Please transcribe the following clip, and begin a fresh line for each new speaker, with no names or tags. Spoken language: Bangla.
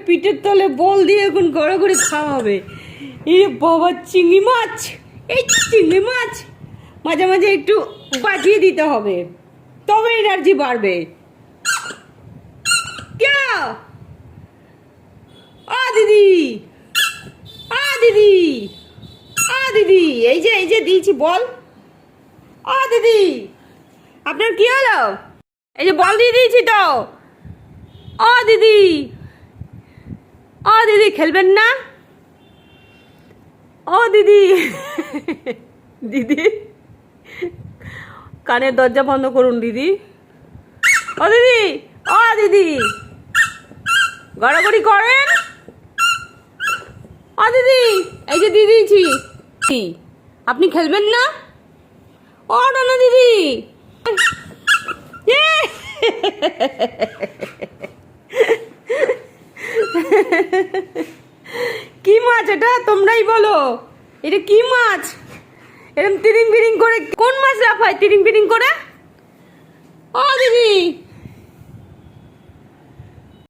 পিঠের তলে বল দিয়ে এখন গড়াগড়ি খাওয়া হবে। এই বাবা, চিংড়ি মাছ, এই চিংড়ি মাছ মাঝে মাঝে একটু বাজিয়ে দিতে হবে, তবে এনার্জি বাড়বে। क्या দিদি, দিদি, দিদি, এই যে দিয়েছি বল। দিদি, আপনার কি হলো? এই যে বল দিয়ে দিয়েছি তো। দিদি, দিদি খেলবেন না? দিদি, দিদি কানের দরজা বন্ধ করুন দিদি। দিদি, দিদি গড়াগড়ি করেন। দিদি, এই যে দিয়ে দিয়েছি। আপনি খেলবেন না? না দিদি। কি মাছ এটা? তোমরাই বলো, এটা কি মাছ? এরকম তিরিং বিরিং করে কোন মাছ লাফায় তিরিং বিরিং করে? দিদি।